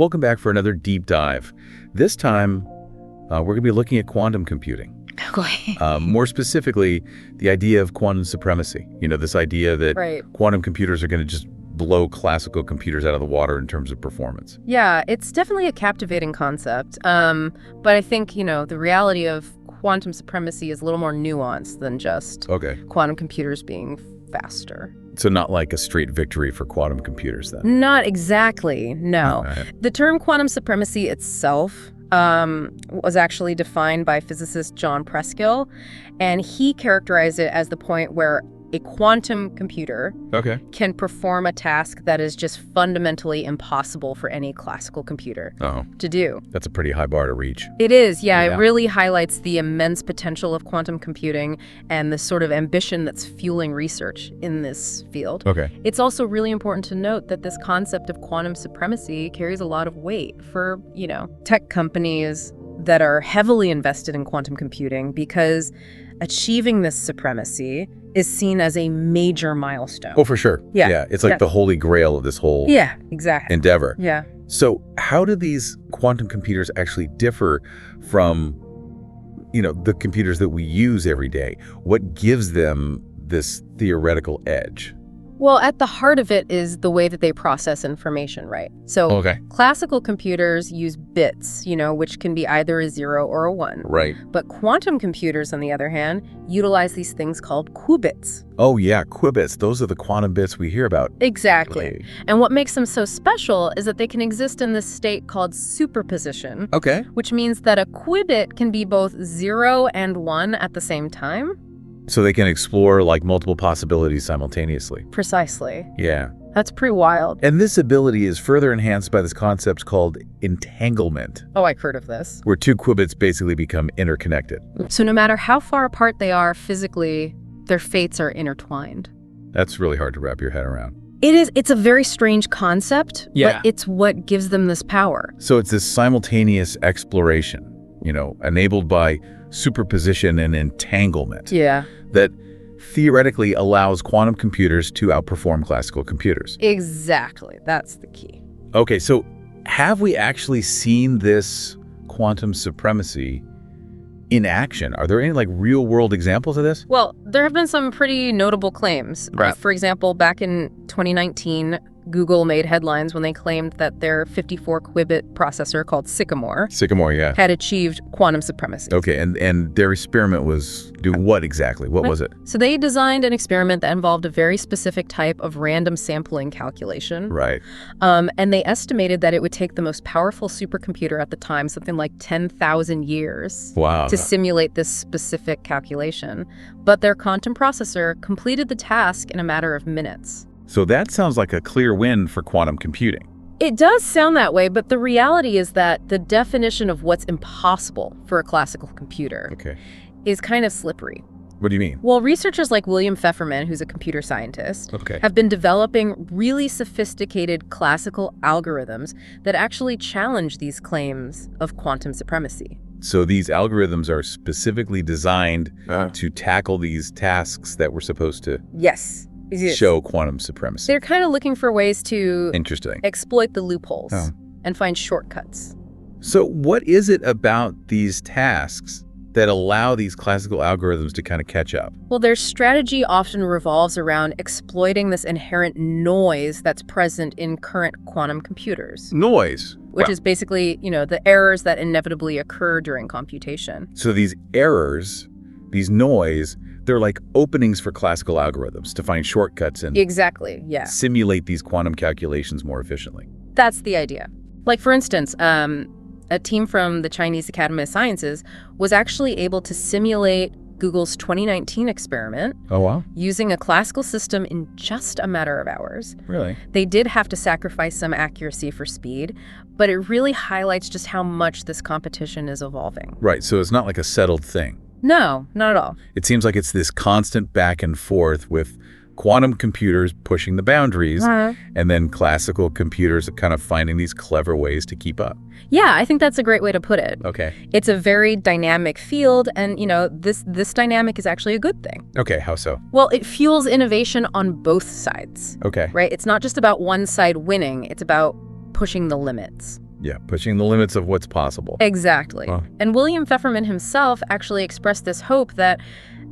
Welcome back for another deep dive. This time, we're going to be looking at quantum computing. Okay. More specifically, the idea of quantum supremacy. You know, this idea that quantum computers are going to just blow classical computers out of the water in terms of performance. Yeah, it's definitely a captivating concept. But I think, the reality of quantum supremacy is a little more nuanced than just quantum computers being faster. So not like a straight victory for quantum computers then? Not exactly, no. The term quantum supremacy itself was actually defined by physicist John Preskill, and he characterized it as the point where a quantum computer can perform a task that is just fundamentally impossible for any classical computer to do. That's a pretty high bar to reach. It is, yeah. It really highlights the immense potential of quantum computing and the sort of ambition that's fueling research in this field. It's also really important to note that this concept of quantum supremacy carries a lot of weight for, tech companies that are heavily invested in quantum computing, because achieving this supremacy is seen as a major milestone. Oh, for sure. Yeah. It's like the holy grail of this whole endeavor. Yeah. So how do these quantum computers actually differ from, the computers that we use every day? What gives them this theoretical edge? Well, at the heart of it is the way that they process information, right? So classical computers use bits, which can be either a 0 or a 1. Right. But quantum computers, on the other hand, utilize these things called qubits. Oh, yeah, qubits. Those are the quantum bits we hear about. Exactly. And what makes them so special is that they can exist in this state called superposition. Which means that a qubit can be both 0 and 1 at the same time. So they can explore like multiple possibilities simultaneously. Precisely. Yeah. That's pretty wild. And this ability is further enhanced by this concept called entanglement. Oh, I've heard of this. Where two qubits basically become interconnected. So no matter how far apart they are physically, their fates are intertwined. That's really hard to wrap your head around. It is. It's a very strange concept, but it's what gives them this power. So it's this simultaneous exploration, enabled by superposition and entanglement. Yeah. That theoretically allows quantum computers to outperform classical computers. Exactly. That's the key. Okay, so have we actually seen this quantum supremacy in action? Are there any real world examples of this? Well, there have been some pretty notable claims. For example, back in 2019, Google made headlines when they claimed that their 54-qubit processor called Sycamore had achieved quantum supremacy. Okay, and their experiment was do what exactly? What was it? So they designed an experiment that involved a very specific type of random sampling calculation. Right. And they estimated that it would take the most powerful supercomputer at the time, something like 10,000 years, to simulate this specific calculation. But their quantum processor completed the task in a matter of minutes. So that sounds like a clear win for quantum computing. It does sound that way, but the reality is that the definition of what's impossible for a classical computer is kind of slippery. What do you mean? Well, researchers like William Pfefferman, who's a computer scientist, have been developing really sophisticated classical algorithms that actually challenge these claims of quantum supremacy. So these algorithms are specifically designed to tackle these tasks that we're supposed to show quantum supremacy. They're kind of looking for ways to exploit the loopholes and find shortcuts. So what is it about these tasks that allow these classical algorithms to kind of catch up? Well, their strategy often revolves around exploiting this inherent noise that's present in current quantum computers. Noise? Which is basically, the errors that inevitably occur during computation. So these errors, these noise, they're like openings for classical algorithms to find shortcuts and simulate these quantum calculations more efficiently. That's the idea. Like, for instance, a team from the Chinese Academy of Sciences was actually able to simulate Google's 2019 experiment using a classical system in just a matter of hours. Really? They did have to sacrifice some accuracy for speed, but it really highlights just how much this competition is evolving. Right, so it's not like a settled thing. No, not at all. It seems like it's this constant back and forth with quantum computers pushing the boundaries and then classical computers kind of finding these clever ways to keep up. Yeah, I think that's a great way to put it. Okay. It's a very dynamic field, and, this dynamic is actually a good thing. Okay, how so? Well, it fuels innovation on both sides. Okay. Right? It's not just about one side winning, it's about pushing the limits. Yeah, pushing the limits of what's possible. Exactly. And William Pfefferman himself actually expressed this hope that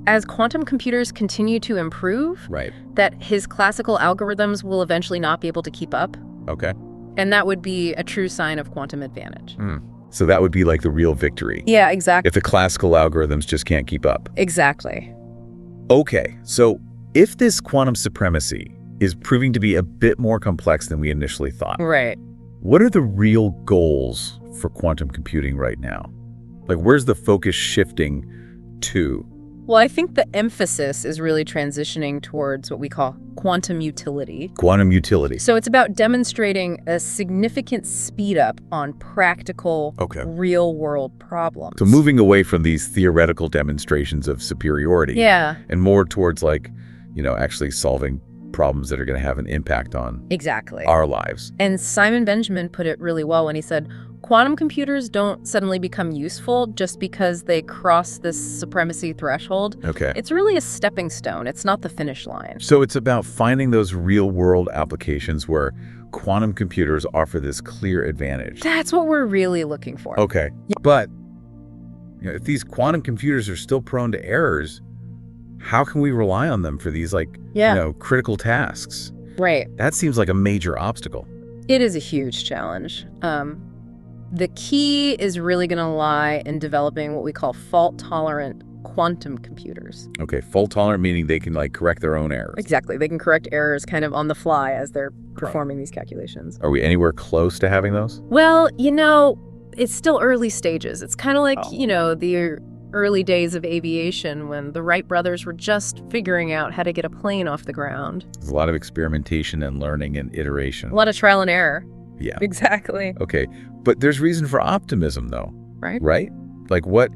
as quantum computers continue to improve, that his classical algorithms will eventually not be able to keep up. Okay. And that would be a true sign of quantum advantage. So that would be like the real victory. Yeah, exactly. If the classical algorithms just can't keep up. Exactly. Okay, so if this quantum supremacy is proving to be a bit more complex than we initially thought. Right. What are the real goals for quantum computing right now? Like, where's the focus shifting to? Well, I think the emphasis is really transitioning towards what we call quantum utility. Quantum utility. So it's about demonstrating a significant speed up on practical, real-world problems. So moving away from these theoretical demonstrations of superiority. Yeah. And more towards, like, actually solving problems that are going to have an impact on our lives. And Simon Benjamin put it really well when he said, quantum computers don't suddenly become useful just because they cross this supremacy threshold. Okay. It's really a stepping stone. It's not the finish line. So it's about finding those real-world applications where quantum computers offer this clear advantage. That's what we're really looking for. Okay. Yeah. But if these quantum computers are still prone to errors, how can we rely on them for these, critical tasks? Right. That seems like a major obstacle. It is a huge challenge. The key is really going to lie in developing what we call fault-tolerant quantum computers. Okay, fault-tolerant meaning they can, correct their own errors. Exactly. They can correct errors kind of on the fly as they're performing these calculations. Are we anywhere close to having those? Well, it's still early stages. It's kind of like, the early days of aviation when the Wright brothers were just figuring out how to get a plane off the ground. There's a lot of experimentation and learning and iteration. A lot of trial and error. Yeah. Exactly. Okay. But there's reason for optimism, though. Right? Right? Like what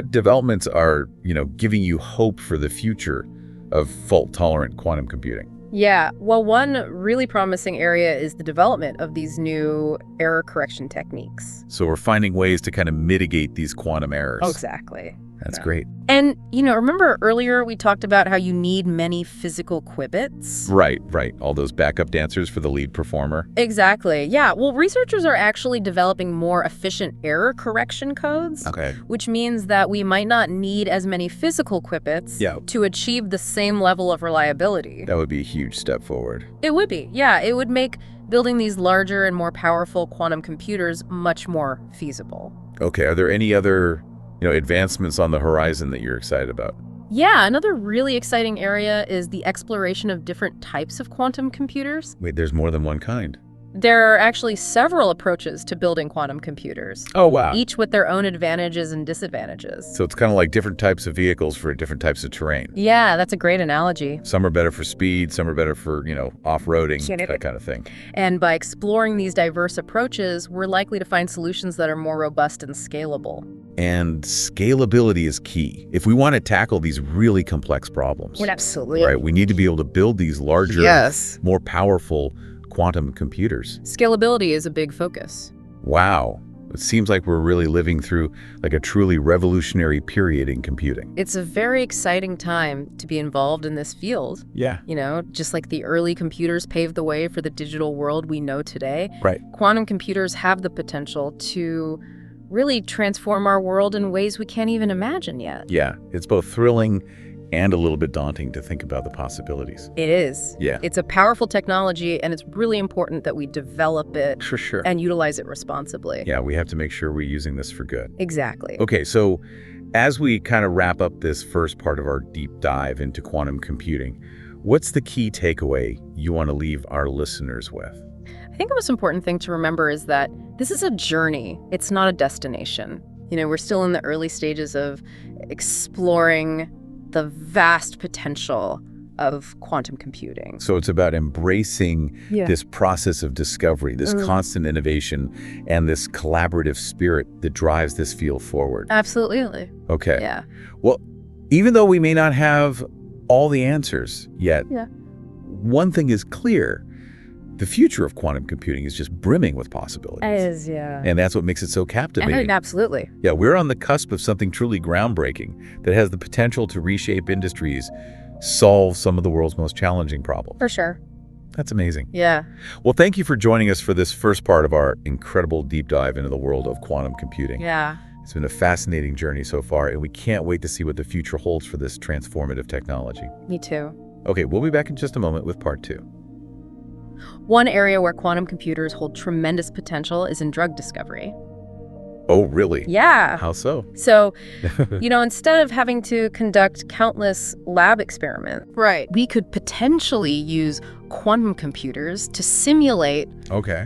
developments are, giving you hope for the future of fault-tolerant quantum computing? Yeah. Well, one really promising area is the development of these new error correction techniques. So we're finding ways to kind of mitigate these quantum errors. Oh, exactly. That's great. And, remember earlier we talked about how you need many physical qubits? Right. All those backup dancers for the lead performer. Exactly. Yeah. Well, researchers are actually developing more efficient error correction codes. Okay. Which means that we might not need as many physical qubits to achieve the same level of reliability. That would be a huge step forward. It would be. Yeah. It would make building these larger and more powerful quantum computers much more feasible. Okay. Are there any other advancements on the horizon that you're excited about? Yeah, another really exciting area is the exploration of different types of quantum computers. Wait, there's more than one kind? There are actually several approaches to building quantum computers. Oh, wow. Each with their own advantages and disadvantages. So it's kind of like different types of vehicles for different types of terrain. Yeah, that's a great analogy. Some are better for speed, some are better for, off-roading, that kind of thing. And by exploring these diverse approaches, we're likely to find solutions that are more robust and scalable. And scalability is key. If we want to tackle these really complex problems. Absolutely. Right, we need to be able to build these larger, more powerful quantum computers. Scalability is a big focus. Wow. It seems like we're really living through a truly revolutionary period in computing. It's a very exciting time to be involved in this field. Yeah. Just like the early computers paved the way for the digital world we know today. Right. Quantum computers have the potential to really transform our world in ways we can't even imagine yet. Yeah. It's both thrilling and a little bit daunting to think about the possibilities. It is. Yeah. It's a powerful technology, and it's really important that we develop it For sure. and utilize it responsibly. Yeah, we have to make sure we're using this for good. Exactly. Okay, so as we kind of wrap up this first part of our deep dive into quantum computing, what's the key takeaway you want to leave our listeners with? I think the most important thing to remember is that this is a journey. It's not a destination. We're still in the early stages of exploring the vast potential of quantum computing. So it's about embracing this process of discovery, this constant innovation, and this collaborative spirit that drives this field forward. Absolutely. Okay. Yeah. Well, even though we may not have all the answers yet, one thing is clear. The future of quantum computing is just brimming with possibilities. It is, yeah. And that's what makes it so captivating. Absolutely. Yeah, we're on the cusp of something truly groundbreaking that has the potential to reshape industries, solve some of the world's most challenging problems. For sure. That's amazing. Yeah. Well, thank you for joining us for this first part of our incredible deep dive into the world of quantum computing. Yeah. It's been a fascinating journey so far, and we can't wait to see what the future holds for this transformative technology. Me too. Okay, we'll be back in just a moment with part 2. One area where quantum computers hold tremendous potential is in drug discovery. Oh, really? Yeah. How so? So, instead of having to conduct countless lab experiments, we could potentially use quantum computers to simulate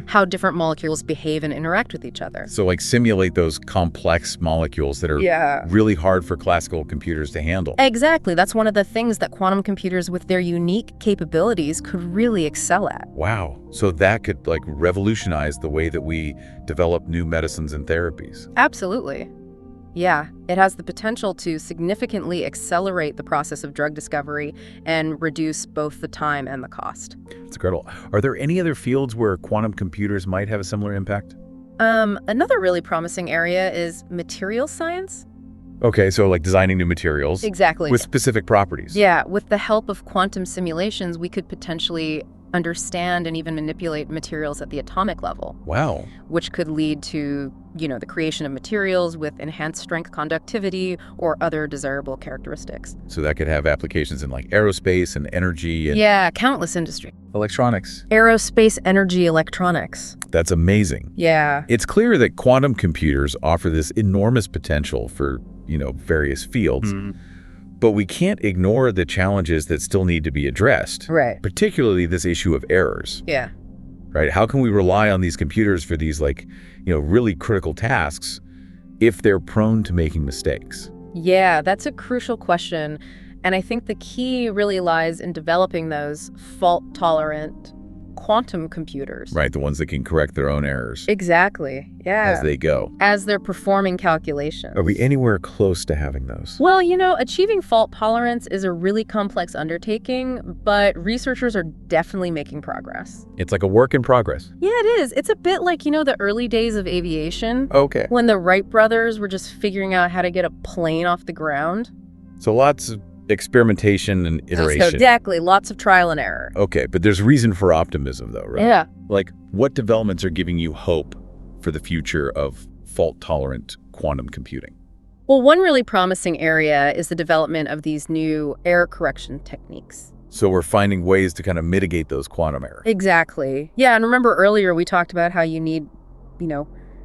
how different molecules behave and interact with each other. So like simulate those complex molecules that are really hard for classical computers to handle. Exactly. That's one of the things that quantum computers with their unique capabilities could really excel at. Wow. So that could like revolutionize the way that we develop new medicines and therapies. Absolutely. Yeah, it has the potential to significantly accelerate the process of drug discovery and reduce both the time and the cost. That's incredible. Are there any other fields where quantum computers might have a similar impact? Another really promising area is materials science. Okay, so like designing new materials. Exactly. With specific properties. Yeah, with the help of quantum simulations, we could potentially understand and even manipulate materials at the atomic level. Wow. Which could lead to, the creation of materials with enhanced strength conductivity or other desirable characteristics. So that could have applications in like aerospace and energy and... Yeah, countless industries. Electronics. Aerospace, energy, electronics. That's amazing. Yeah. It's clear that quantum computers offer this enormous potential for, various fields. Mm-hmm. But we can't ignore the challenges that still need to be addressed. Right. Particularly this issue of errors. Yeah. Right? How can we rely on these computers for these really critical tasks if they're prone to making mistakes? Yeah, that's a crucial question. And I think the key really lies in developing those fault-tolerant quantum computers. Right, the ones that can correct their own errors. Exactly, yeah. As they go. As they're performing calculations. Are we anywhere close to having those? Well, achieving fault tolerance is a really complex undertaking, but researchers are definitely making progress. It's like a work in progress. Yeah, it is. It's a bit like, the early days of aviation. Okay. When the Wright brothers were just figuring out how to get a plane off the ground. So lots of experimentation and iteration. So exactly, lots of trial and error. Okay, but there's reason for optimism though, right? Yeah. Like, what developments are giving you hope for the future of fault-tolerant quantum computing? Well, one really promising area is the development of these new error correction techniques. So we're finding ways to kind of mitigate those quantum errors. Exactly. Yeah, and remember earlier we talked about how you need,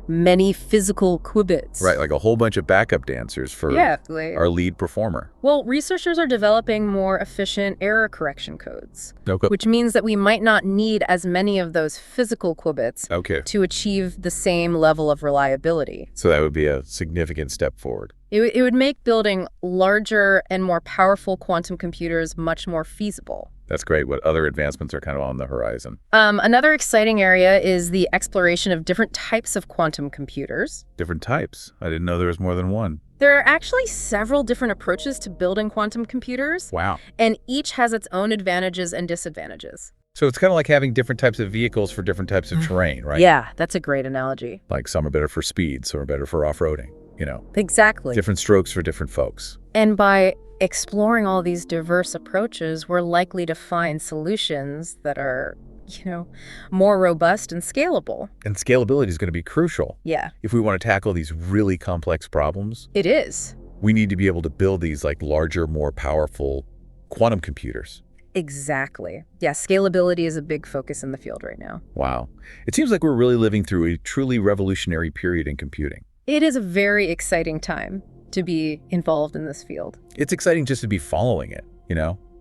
many physical qubits. Right, like a whole bunch of backup dancers for our lead performer. Well, researchers are developing more efficient error correction codes, Okay. which means that we might not need as many of those physical qubits to achieve the same level of reliability. So that would be a significant step forward. It would make building larger and more powerful quantum computers much more feasible. That's great. What other advancements are kind of on the horizon? Another exciting area is the exploration of different types of quantum computers. Different types? I didn't know there was more than one. There are actually several different approaches to building quantum computers. Wow. And each has its own advantages and disadvantages. So it's kind of like having different types of vehicles for different types of terrain, right? Yeah, that's a great analogy. Like some are better for speed, some are better for off-roading, Exactly. Different strokes for different folks. And by exploring all these diverse approaches, we're likely to find solutions that are, more robust and scalable. And scalability is going to be crucial. Yeah. If we want to tackle these really complex problems. It is. We need to be able to build these like larger, more powerful quantum computers. Exactly. Yeah, scalability is a big focus in the field right now. Wow. It seems like we're really living through a truly revolutionary period in computing. It is a very exciting time to be involved in this field. It's exciting just to be following it,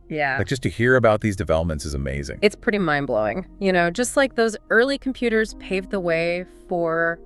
Yeah. Like just to hear about these developments is amazing. It's pretty mind-blowing. Just like those early computers paved the way for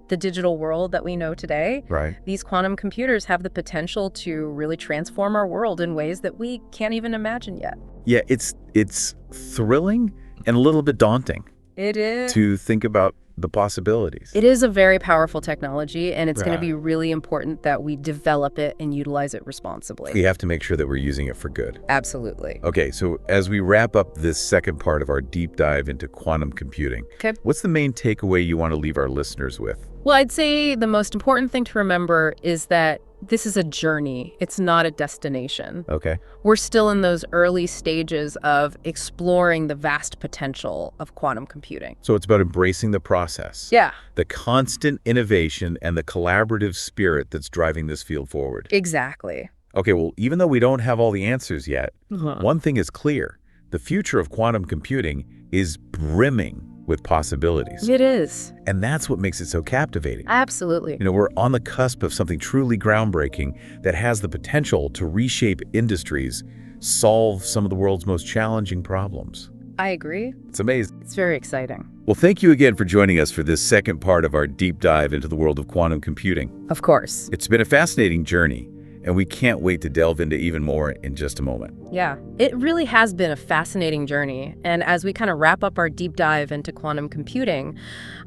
the digital world that we know today. Right. These quantum computers have the potential to really transform our world in ways that we can't even imagine yet. Yeah, it's thrilling and a little bit daunting. It is. To think about the possibilities. It is a very powerful technology, and it's going to be really important that we develop it and utilize it responsibly. We have to make sure that we're using it for good. Absolutely. Okay, so as we wrap up this second part of our deep dive into quantum computing, what's the main takeaway you want to leave our listeners with? Well, I'd say the most important thing to remember is that This is a journey. It's not a destination. Okay. We're still in those early stages of exploring the vast potential of quantum computing. So it's about embracing the process. Yeah. The constant innovation and the collaborative spirit that's driving this field forward. Exactly. Okay, well, even though we don't have all the answers yet, one thing is clear. The future of quantum computing is brimming with possibilities. It is. And that's what makes it so captivating. Absolutely. We're on the cusp of something truly groundbreaking that has the potential to reshape industries, solve some of the world's most challenging problems. I agree. It's amazing. It's very exciting. Well, thank you again for joining us for this second part of our deep dive into the world of quantum computing. Of course. It's been a fascinating journey, and we can't wait to delve into even more in just a moment. Yeah, it really has been a fascinating journey. And as we kind of wrap up our deep dive into quantum computing,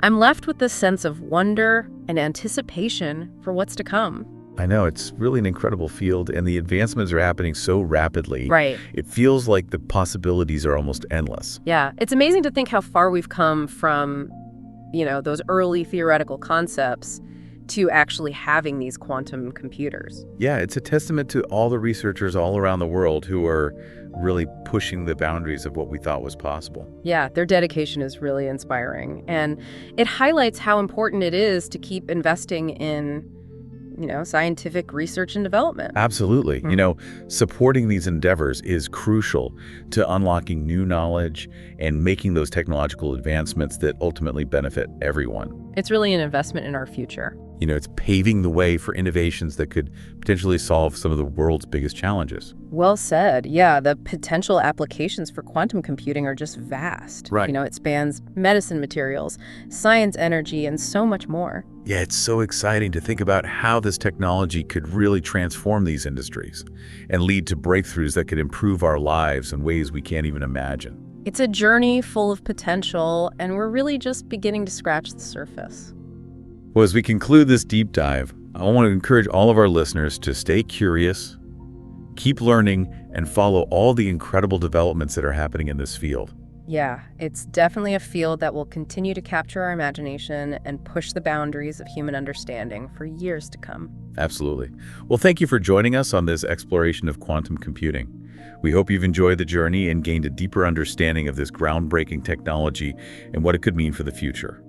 I'm left with this sense of wonder and anticipation for what's to come. I know, it's really an incredible field, and the advancements are happening so rapidly. Right. It feels like the possibilities are almost endless. Yeah, it's amazing to think how far we've come from, those early theoretical concepts to actually having these quantum computers. Yeah, it's a testament to all the researchers all around the world who are really pushing the boundaries of what we thought was possible. Yeah, their dedication is really inspiring. And it highlights how important it is to keep investing in scientific research and development. Absolutely. Supporting these endeavors is crucial to unlocking new knowledge and making those technological advancements that ultimately benefit everyone. It's really an investment in our future. It's paving the way for innovations that could potentially solve some of the world's biggest challenges. Well said. Yeah, the potential applications for quantum computing are just vast. Right. It spans medicine materials, science, energy, and so much more. Yeah, it's so exciting to think about how this technology could really transform these industries and lead to breakthroughs that could improve our lives in ways we can't even imagine. It's a journey full of potential, and we're really just beginning to scratch the surface. Well, as we conclude this deep dive, I want to encourage all of our listeners to stay curious, keep learning, and follow all the incredible developments that are happening in this field. Yeah, it's definitely a field that will continue to capture our imagination and push the boundaries of human understanding for years to come. Absolutely. Well, thank you for joining us on this exploration of quantum computing. We hope you've enjoyed the journey and gained a deeper understanding of this groundbreaking technology and what it could mean for the future.